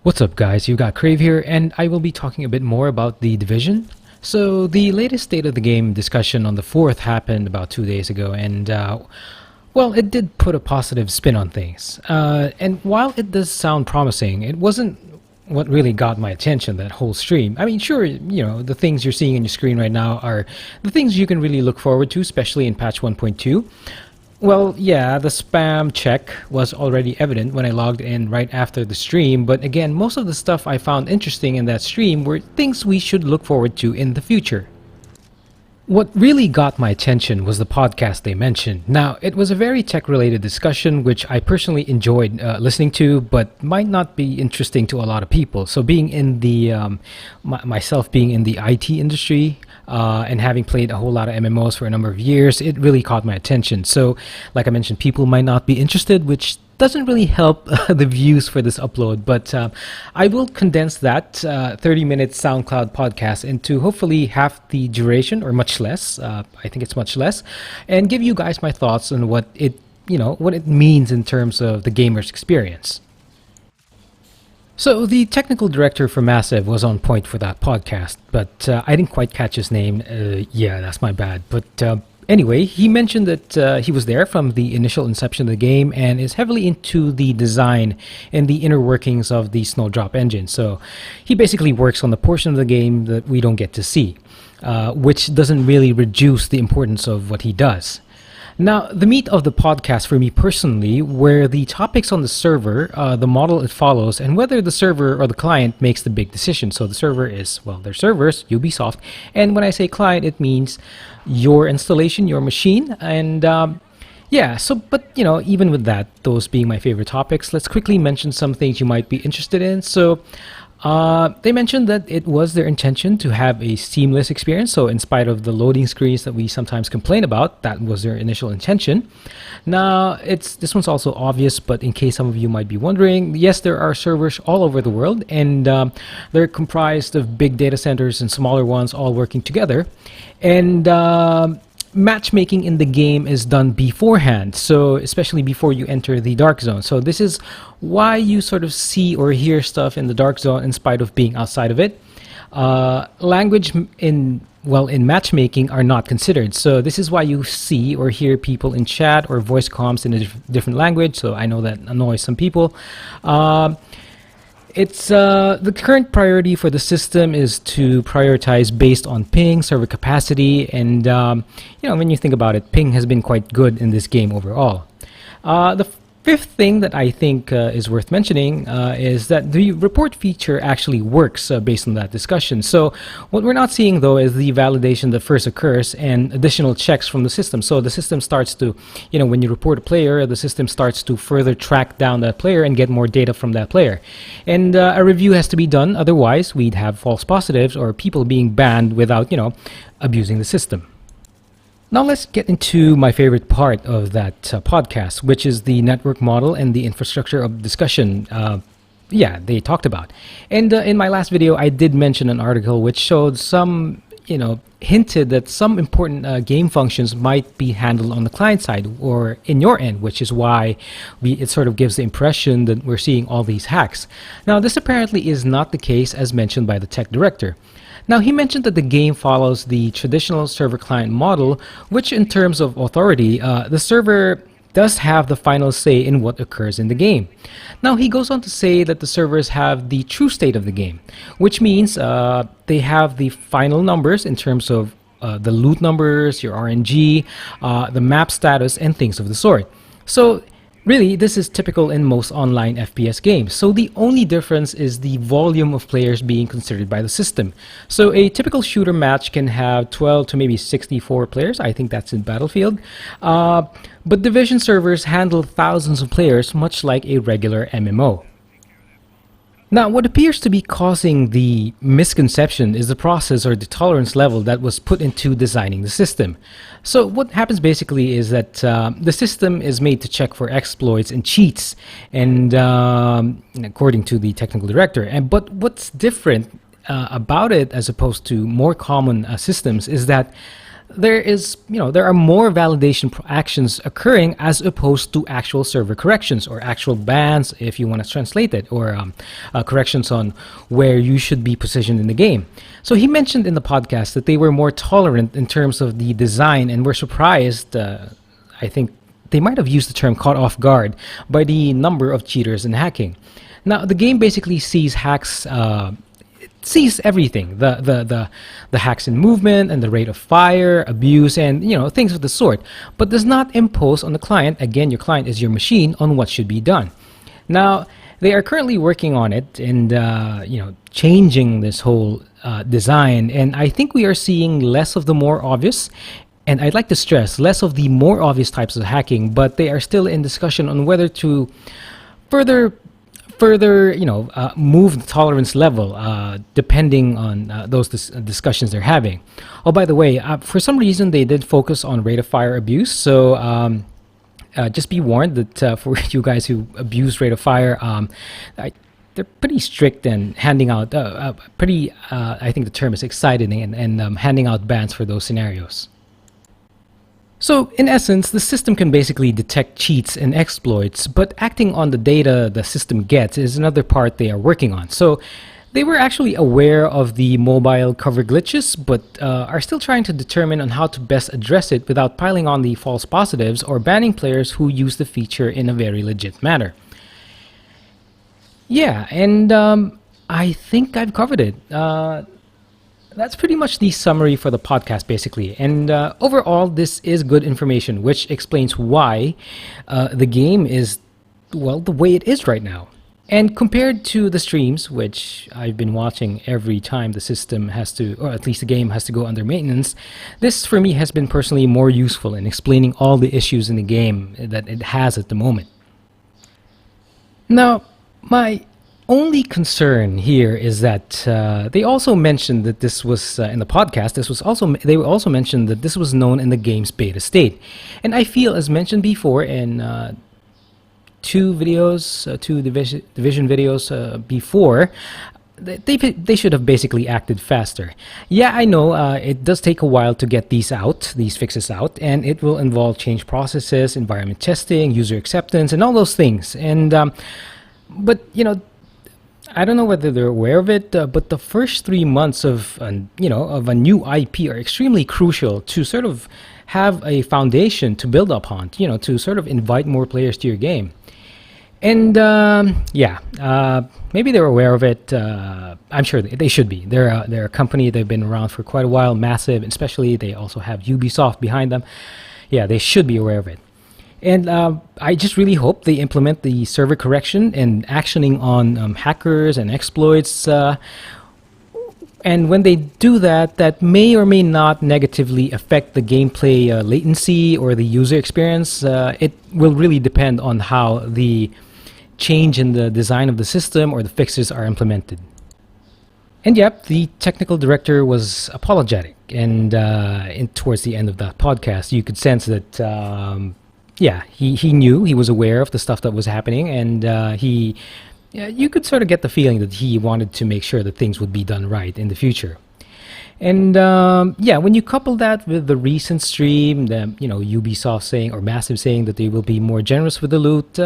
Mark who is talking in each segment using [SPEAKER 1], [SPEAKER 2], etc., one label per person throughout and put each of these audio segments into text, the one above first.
[SPEAKER 1] What's up, guys? You got Crave here, and I will be talking a bit more about The Division. So, the latest State of the Game discussion on the 4th happened about 2 days ago, and well, it did put a positive spin on things. And while it does sound promising, it wasn't what really got my attention that whole stream. I mean, sure, the things you're seeing on your screen right now are the things you can really look forward to, especially in patch 1.2. Well, yeah, the spam check was already evident when I logged in right after the stream, but again, most of the stuff I found interesting in that stream were things we should look forward to in the future. What really got my attention was the podcast they mentioned. Now, it was a very tech-related discussion, which I personally enjoyed listening to, but might not be interesting to a lot of people. So, being in the myself being in the IT industry and having played a whole lot of MMOs for a number of years, it really caught my attention. So, like I mentioned, people might not be interested, which doesn't really help the views for this upload, but I will condense that 30-minute SoundCloud podcast into hopefully half the duration or much less. I think it's much less, and give you guys my thoughts on what it means in terms of the gamer's experience. So the technical director for Massive was on point for that podcast, but I didn't quite catch his name. Yeah, that's my bad. But anyway, he mentioned that he was there from the initial inception of the game and is heavily into the design and the inner workings of the Snowdrop engine. So he basically works on the portion of the game that we don't get to see, which doesn't really reduce the importance of what he does. Now, the meat of the podcast for me personally were the topics on the server, the model it follows, and whether the server or the client makes the big decision. So the server is, well, their servers, Ubisoft, and when I say client, it means your installation, your machine, and yeah, so, but even with that, those being my favorite topics, let's quickly mention some things you might be interested in. So, they mentioned that it was their intention to have a seamless experience. So in spite of the loading screens that we sometimes complain about, that was their initial intention. Now, this one's also obvious, but in case some of you might be wondering, yes, there are servers all over the world, and they're comprised of big data centers and smaller ones all working together. And matchmaking in the game is done beforehand, so especially before you enter the dark zone. So this is why you sort of see or hear stuff in the dark zone in spite of being outside of it. Language in matchmaking are not considered, so this is why you see or hear people in chat or voice comms in a different language. So I know that annoys some people. It's the current priority for the system is to prioritize based on ping, server capacity, and when you think about it, ping has been quite good in this game overall. The fifth thing that I think is worth mentioning is that the report feature actually works based on that discussion. So what we're not seeing, though, is the validation that first occurs and additional checks from the system. So the system starts to, when you report a player, the system starts to further track down that player and get more data from that player. And a review has to be done. Otherwise, we'd have false positives or people being banned without, abusing the system. Now let's get into my favorite part of that podcast, which is the network model and the infrastructure of discussion. Yeah, they talked about. And in my last video, I did mention an article which showed some, hinted that some important game functions might be handled on the client side or in your end, which is why it sort of gives the impression that we're seeing all these hacks. Now, this apparently is not the case as mentioned by the tech director. Now, he mentioned that the game follows the traditional server-client model, which in terms of authority, the server does have the final say in what occurs in the game. Now, he goes on to say that the servers have the true state of the game, which means they have the final numbers in terms of the loot numbers, your RNG, the map status, and things of the sort. So, really, this is typical in most online FPS games. So the only difference is the volume of players being considered by the system. So a typical shooter match can have 12 to maybe 64 players. I think that's in Battlefield. But Division servers handle thousands of players, much like a regular MMO. Now, what appears to be causing the misconception is the process or the tolerance level that was put into designing the system. So what happens basically is that the system is made to check for exploits and cheats, and according to the technical director. But what's different about it as opposed to more common systems is that there are more validation actions occurring as opposed to actual server corrections or actual bans, if you want to translate it, or corrections on where you should be positioned in the game. So he mentioned in the podcast that they were more tolerant in terms of the design and were surprised. I think they might have used the term caught off guard by the number of cheaters and hacking. Now, the game basically sees hacks. Sees everything, the hacks in movement and the rate of fire, abuse, and things of the sort, but does not impose on the client, again your client is your machine, on what should be done. Now they are currently working on it and changing this whole design, and I think we are seeing less of the more obvious, and I'd like to stress less of the more obvious types of hacking, but they are still in discussion on whether to further move the tolerance level depending on those discussions they're having. Oh, by the way, for some reason they did focus on rate of fire abuse, so just be warned that for you guys who abuse rate of fire, they're pretty strict and handing out I think the term is excited, and handing out bans for those scenarios. So, in essence, the system can basically detect cheats and exploits, but acting on the data the system gets is another part they are working on. So, they were actually aware of the mobile cover glitches, but are still trying to determine on how to best address it without piling on the false positives or banning players who use the feature in a very legit manner. Yeah, and I think I've covered it. That's pretty much the summary for the podcast, basically. And overall, this is good information, which explains why the game is, well, the way it is right now. And compared to the streams, which I've been watching every time the system has to, or at least the game has to go under maintenance, this for me has been personally more useful in explaining all the issues in the game that it has at the moment. Now, my only concern here is that they also mentioned that this was in the podcast. They also mentioned that this was known in the game's beta state, and I feel, as mentioned before in two division videos before, they should have basically acted faster. Yeah, I know it does take a while to get these fixes out, and it will involve change processes, environment testing, user acceptance, and all those things. And but I don't know whether they're aware of it, but the first 3 months of a new IP are extremely crucial to sort of have a foundation to build upon, to sort of invite more players to your game. And maybe they're aware of it. I'm sure they should be. They're a company. They've been around for quite a while, massive, and especially they also have Ubisoft behind them. Yeah, they should be aware of it. And I just really hope they implement the server correction and actioning on hackers and exploits. And when they do that, that may or may not negatively affect the gameplay latency or the user experience. It will really depend on how the change in the design of the system or the fixes are implemented. And yep, the technical director was apologetic. And towards the end of that podcast, you could sense that he knew, he was aware of the stuff that was happening, and you could sort of get the feeling that he wanted to make sure that things would be done right in the future. And when you couple that with the recent stream, Ubisoft saying, or Massive saying that they will be more generous with the loot,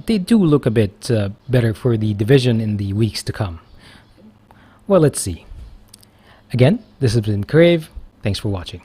[SPEAKER 1] they do look a bit better for the division in the weeks to come. Well, let's see. Again, this has been Crave. Thanks for watching.